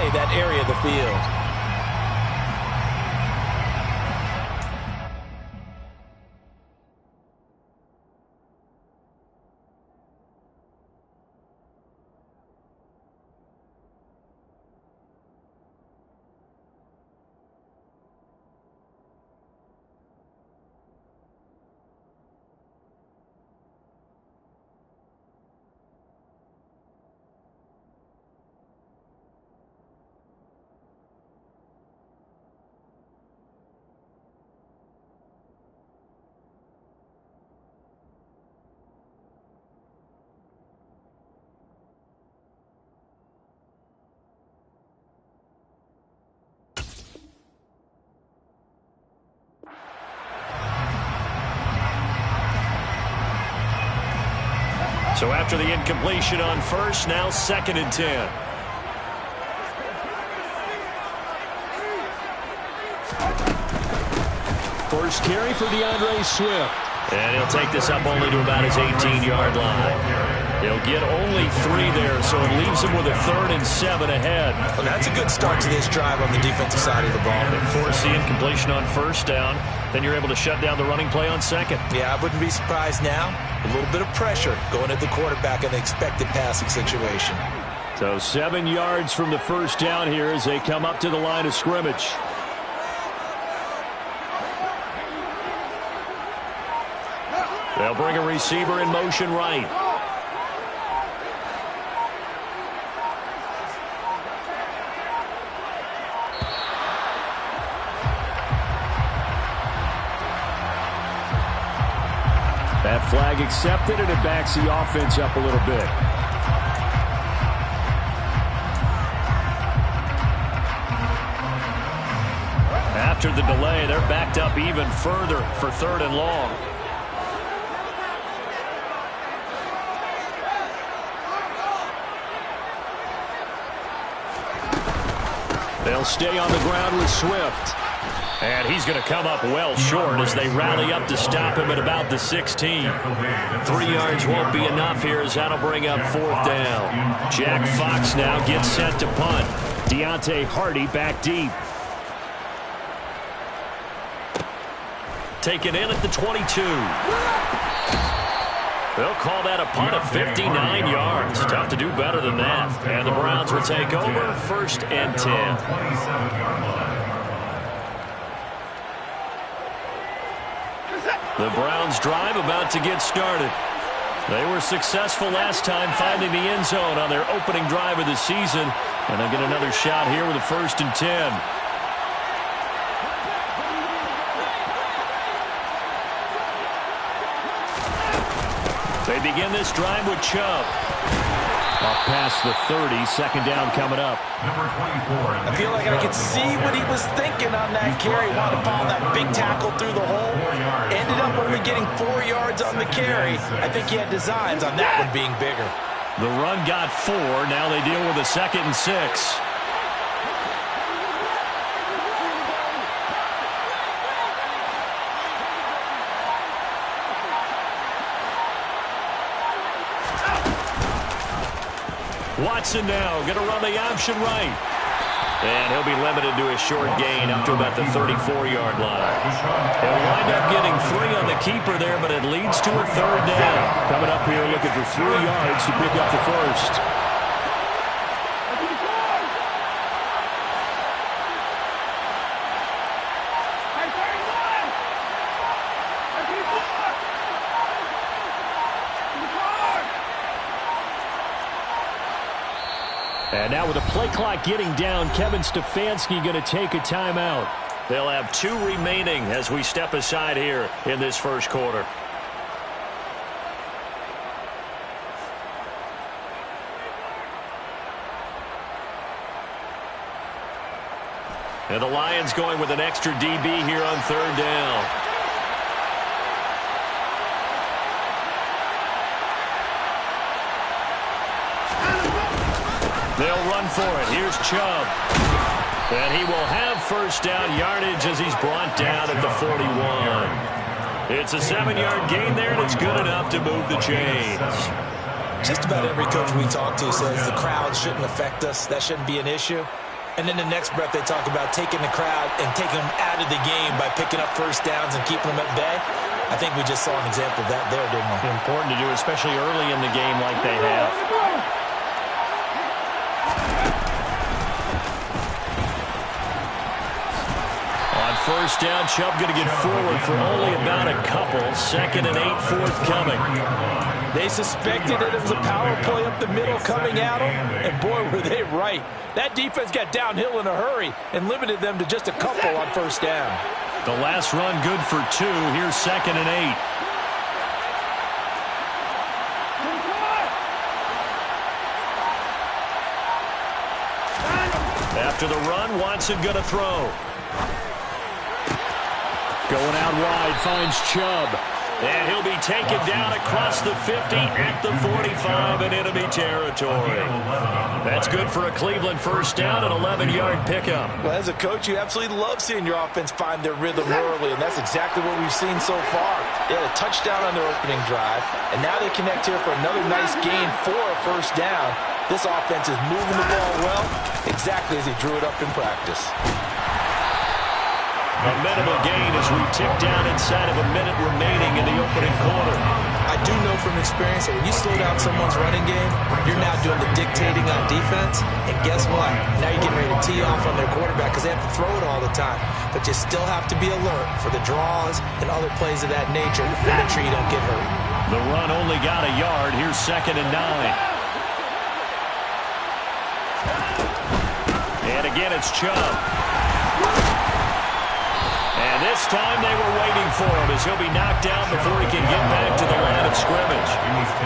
survey that area of the field. So after the incompletion on first, now 2nd and 10. First carry for DeAndre Swift. And he'll take this up only to about his 18-yard line. He'll get only 3 there, so it leaves him with a 3rd and 7 ahead. Well, that's a good start to this drive on the defensive side of the ball. Force the incompletion on first down, then you're able to shut down the running play on second. Yeah, I wouldn't be surprised now. A little bit of pressure going at the quarterback in the expected passing situation. So 7 yards from the first down here as they come up to the line of scrimmage. They'll bring a receiver in motion right. That flag accepted, and it backs the offense up a little bit. After the delay, they're backed up even further for 3rd and long. They'll stay on the ground with Swift. And he's going to come up well short as they rally up to stop him at about the 16. 3 yards won't be enough here as that'll bring up 4th down. Jack Fox now gets set to punt. Deontay Hardy back deep. Taken in at the 22. They'll call that a punt of 59 yards. Tough to do better than that. And the Browns will take over 1st and 10. The Browns drive about to get started. They were successful last time finding the end zone on their opening drive of the season. And they'll get another shot here with a 1st and 10. They begin this drive with Chubb. Up past the 30, 2nd down coming up. Number 24. I feel like I could see what he was thinking on that carry. Wanted to follow that big tackle through the hole. Ended up only getting 4 yards on the carry. I think he had designs on that one being bigger. The run got 4. Now they deal with a 2nd and 6. Watson now going to run the option right. And he'll be limited to a short gain up to about the 34-yard line. He'll wind up getting 3 on the keeper there, but it leads to a 3rd down. Coming up here looking for 3 yards to pick up the 1st. And now with the play clock getting down, Kevin Stefanski going to take a timeout. They'll have 2 remaining as we step aside here in this first quarter. And the Lions going with an extra DB here on 3rd down. They'll run for it. Here's Chubb. And he will have 1st down yardage as he's brought down at the 41. It's a 7-yard gain there, and it's good enough to move the chains. Just about every coach we talk to says the crowd shouldn't affect us. That shouldn't be an issue. And then the next breath they talk about taking the crowd and taking them out of the game by picking up first downs and keeping them at bay. I think we just saw an example of that there, didn't we? Important to do, especially early in the game like they have. On first down, Chubb going to get forward for only about a couple. 2nd and 8 forthcoming. They suspected it was a power play up the middle coming at them, and boy, were they right. That defense got downhill in a hurry and limited them to just a couple on first down. The last run good for 2. Here's 2nd and 8. After the run, Watson going to throw. Going out wide, finds Chubb. And he'll be taken down across the 50 at the 45 in enemy territory. That's good for a Cleveland first down, an 11-yard pickup. Well, as a coach, you absolutely love seeing your offense find their rhythm early, and that's exactly what we've seen so far. They had a touchdown on their opening drive, and now they connect here for another nice gain for a first down. This offense is moving the ball well, exactly as he drew it up in practice. A minimal gain as we tick down inside of a minute remaining in the opening quarter. I do know from experience that when you slow down someone's running game, you're now doing the dictating on defense. And guess what? Now you're getting ready to tee off on their quarterback because they have to throw it all the time. But you still have to be alert for the draws and other plays of that nature to make sure you don't get hurt. The run only got a yard. Here's 2nd and 9. And again, it's Chubb. And this time they were waiting for him as he'll be knocked down before he can get back to the line of scrimmage.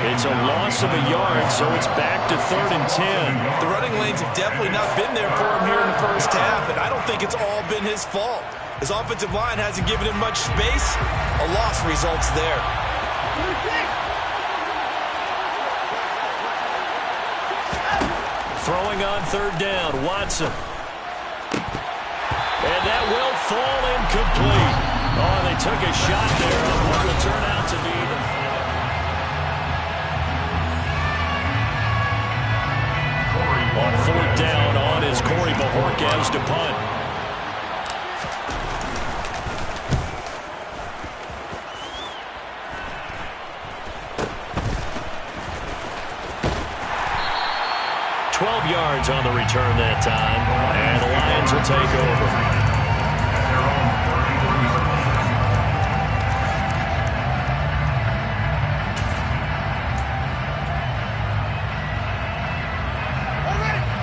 It's a loss of a yard, so it's back to 3rd and 10. The running lanes have definitely not been there for him here in the first half, and I don't think it's all been his fault. His offensive line hasn't given him much space. A loss results there. Throwing on 3rd down, Watson. And that will fall incomplete. Oh, they took a shot there on what will turn out to be the on 4th down on is Corey Bajorquez to punt. Yards on the return that time, and the Lions will take over.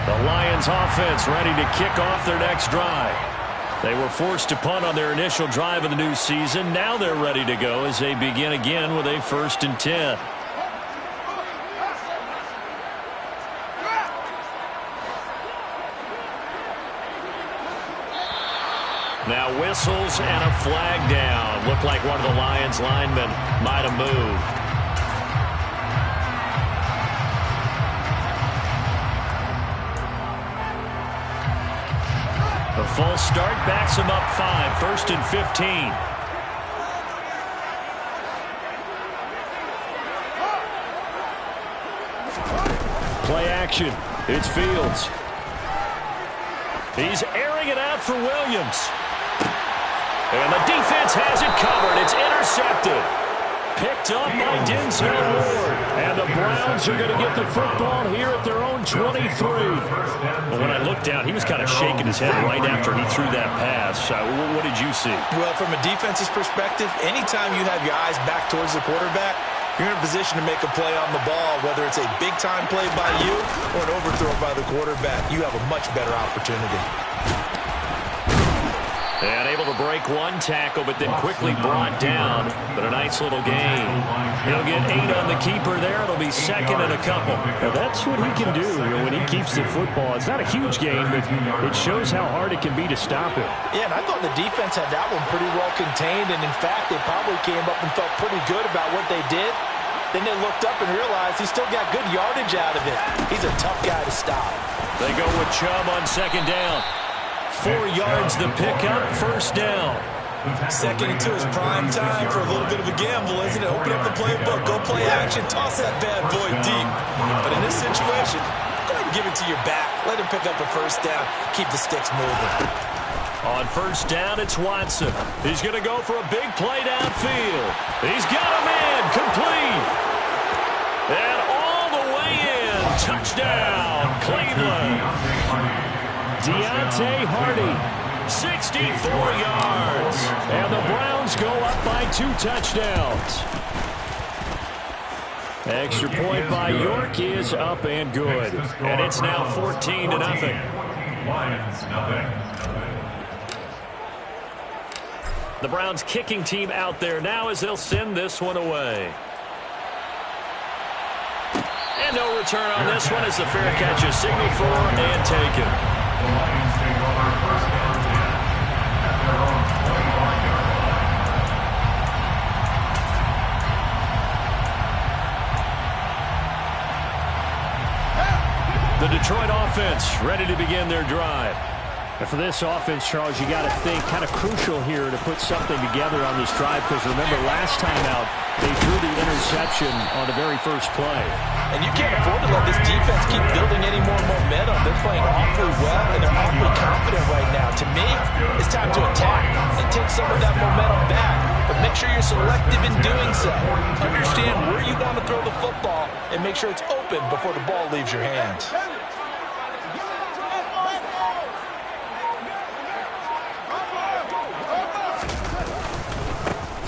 The Lions offense ready to kick off their next drive. They were forced to punt on their initial drive of the new season. Now they're ready to go as they begin again with a 1st and 10. Now whistles and a flag down. Looked like one of the Lions linemen might have moved. The false start backs him up 5. 1st and 15. Play action. It's Fields. He's airing it out for Williams. And the defense has it covered. It's intercepted. Picked up by Denzel Ward. And the Browns are going to get the football here at their own 23. Well, when I looked down, he was kind of shaking his head right after he threw that pass. What did you see? Well, from a defense's perspective, anytime you have your eyes back towards the quarterback, you're in a position to make a play on the ball, whether it's a big-time play by you or an overthrow by the quarterback. You have a much better opportunity. And able to break one tackle, but then quickly brought down. But a nice little gain. He'll get 8 on the keeper there. It'll be 2nd and a couple. Now that's what he can do when he keeps the football. It's not a huge gain, but it shows how hard it can be to stop it. Yeah, and I thought the defense had that one pretty well contained. And, in fact, they probably came up and felt pretty good about what they did. Then they looked up and realized he still got good yardage out of it. He's a tough guy to stop. They go with Chubb on 2nd down. 4 yards the pickup, 1st down. 2nd and 2 is prime time for a little bit of a gamble, isn't it? Open up the playbook, go play action, toss that bad boy deep. But in this situation, go ahead and give it to your back. Let him pick up a first down. Keep the sticks moving. On first down, it's Watson. He's going to go for a big play downfield. He's got him in. Complete. And all the way in. Touchdown, Cleveland. Deontay Hardy, 64 yards. And the Browns go up by 2 touchdowns. Extra point by York is up and good. And it's now 14-0. Lions, nothing. The Browns kicking team out there now as they'll send this one away. And no return on this one as the fair catch is signaled for and taken. The Lions take over first down at their own 21-yard line. The Detroit offense ready to begin their drive. And for this offense, Charles, you got to think kind of crucial here to put something together on this drive, because remember last time out they threw the interception on the very first play. And you can't afford to let this defense keep building any more momentum. They're playing awfully well, and they're awfully confident right now. To me, it's time to attack and take some of that momentum back. But make sure you're selective in doing so. Understand where you want to throw the football and make sure it's open before the ball leaves your hands.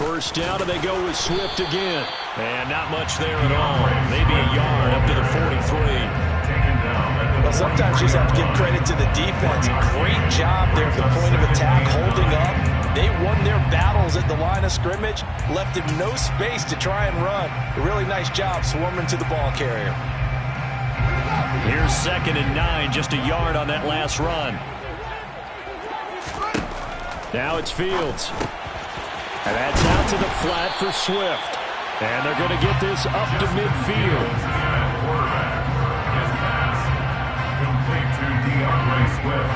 First down, and they go with Swift again. And not much there at all. Maybe a yard up to the 43. Well, sometimes you just have to give credit to the defense. Great job there at the point of attack, holding up. They won their battles at the line of scrimmage, left him no space to try and run. A really nice job swarming to the ball carrier. Here's 2nd and 9, just a yard on that last run. Now it's Fields. And that's out to the flat for Swift. And they're going to get this up to midfield. Complete to DeAndre Swift.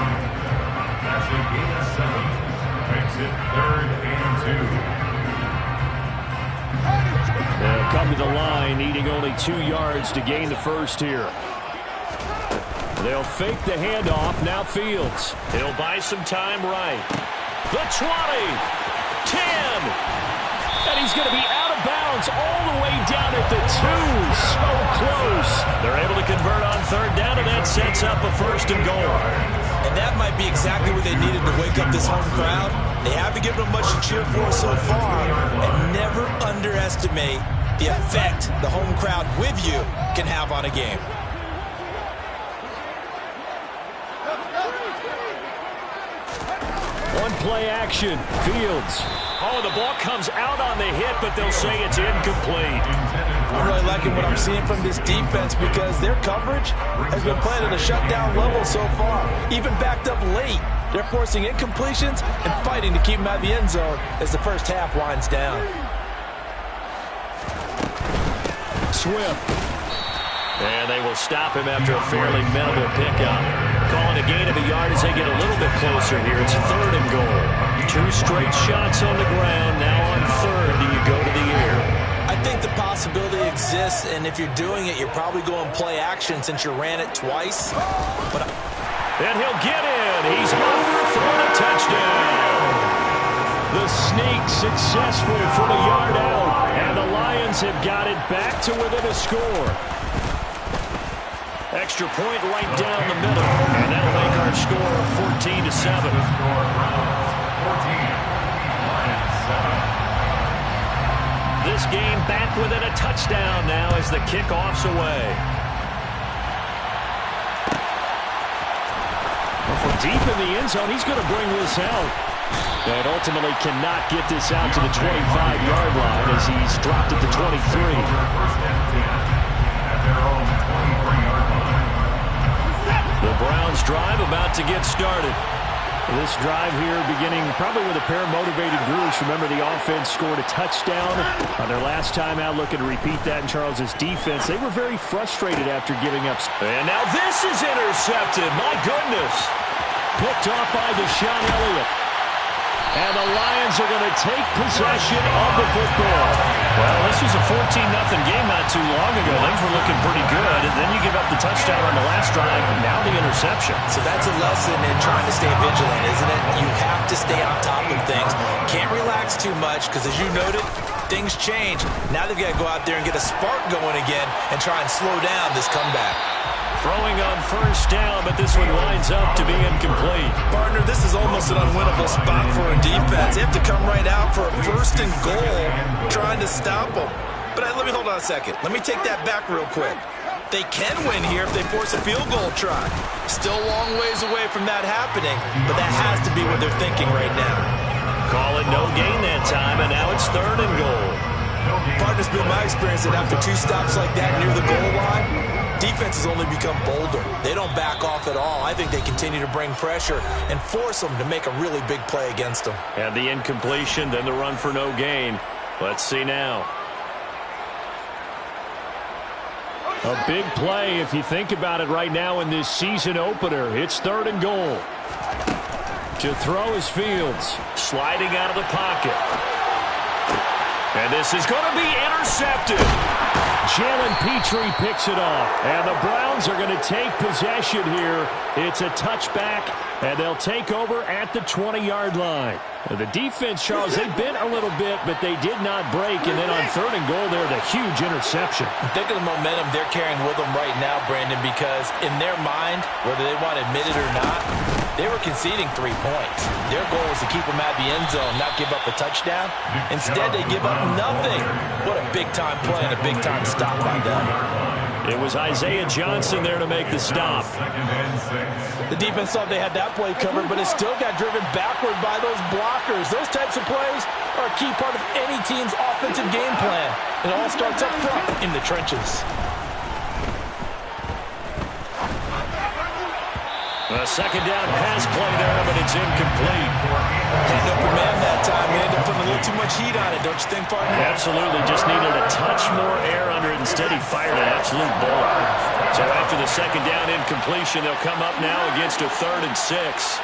That's a gain of 7. Makes it 3rd and 2. They'll come to the line, needing only 2 yards to gain the first here. They'll fake the handoff. Now Fields. He'll buy some time right. The 20. 10. And he's going to be out of bounds all the way down at the 2. So close. They're able to convert on 3rd down, and that sets up a 1st and goal. And that might be exactly what they needed to wake up this home crowd. They haven't given them much to cheer for so far. And never underestimate the effect the home crowd with you can have on a game. One play action. Fields. Oh, the ball comes out on the hit, but they'll say it's incomplete. I'm really liking what I'm seeing from this defense because their coverage has been playing at a shutdown level so far. Even backed up late, they're forcing incompletions and fighting to keep them out of the end zone as the first half winds down. Swift. And they will stop him after a fairly minimal pickup. Calling a gain of a yard as they get a little bit closer here. It's 3rd and goal. 2 straight shots on the ground. Now on 3rd, do you go to the air? I think the possibility exists, and if you're doing it, you're probably going play action since you ran it twice. And he'll get in. He's over for a touchdown. The sneak successful from a yard out. And the Lions have got it back to within a score. Extra point right down the middle. And that'll make our score 14-7. This game back within a touchdown now as the kickoff's away. Well, from deep in the end zone, he's going to bring this out. And ultimately cannot get this out to the 25-yard line as he's dropped at the 23. The Browns drive about to get started. This drive here beginning probably with a pair of motivated groups. Remember, the offense scored a touchdown on their last time out. Looking to repeat that in Charles's defense. They were very frustrated after giving up. And now this is intercepted. My goodness. Picked off by Deshaun Elliott. And the Lions are going to take possession of the football. Well, this was a 14-0 game not too long ago. Things were looking pretty good. And then you give up the touchdown on the last drive, and now the interception. So that's a lesson in trying to stay vigilant, isn't it? You have to stay on top of things. Can't relax too much because, as you noted, things change. Now they've got to go out there and get a spark going again and try and slow down this comeback. Throwing on first down, but this one winds up to be incomplete. Partner, this is almost an unwinnable spot for a defense. They have to come right out for a first and goal trying to stop them. But let me hold on a second. Let me take that back real quick. They can win here if they force a field goal try. Still a long ways away from that happening, but that has to be what they're thinking right now. Call it no gain that time, and now it's 3rd and goal. Partner's been my experience that after 2 stops like that near the goal line, defenses only become bolder. They don't back off at all. I think they continue to bring pressure and force them to make a really big play against them. And the incompletion, then the run for no gain. Let's see now. A big play if you think about it right now in this season opener. It's 3rd and goal. To throw is Fields. Sliding out of the pocket. And this is going to be intercepted. Jalen Petrie picks it off. And the Browns are going to take possession here. It's a touchback, and they'll take over at the 20-yard line. The defense, Charles, they bent a little bit, but they did not break. And then on 3rd and goal there, the huge interception. Think of the momentum they're carrying with them right now, Brandon, because in their mind, whether they want to admit it or not, they were conceding 3 points. Their goal was to keep them at the end zone, not give up a touchdown. Instead, they give up nothing. What a big-time play and a big-time stop by them. It was Isaiah Johnson there to make the stop. The defense thought they had that play covered, but it still got driven backward by those blockers. Those types of plays are a key part of any team's offensive game plan. It all starts up front in the trenches. A 2nd down pass play there, but it's incomplete. Didn't open man that time. We ended up putting a little too much heat on it, don't you think, partner? Absolutely. Just needed a touch more air under it. Instead, he fired an absolute bullet. So after the 2nd down incompletion, they'll come up now against a 3rd and 6.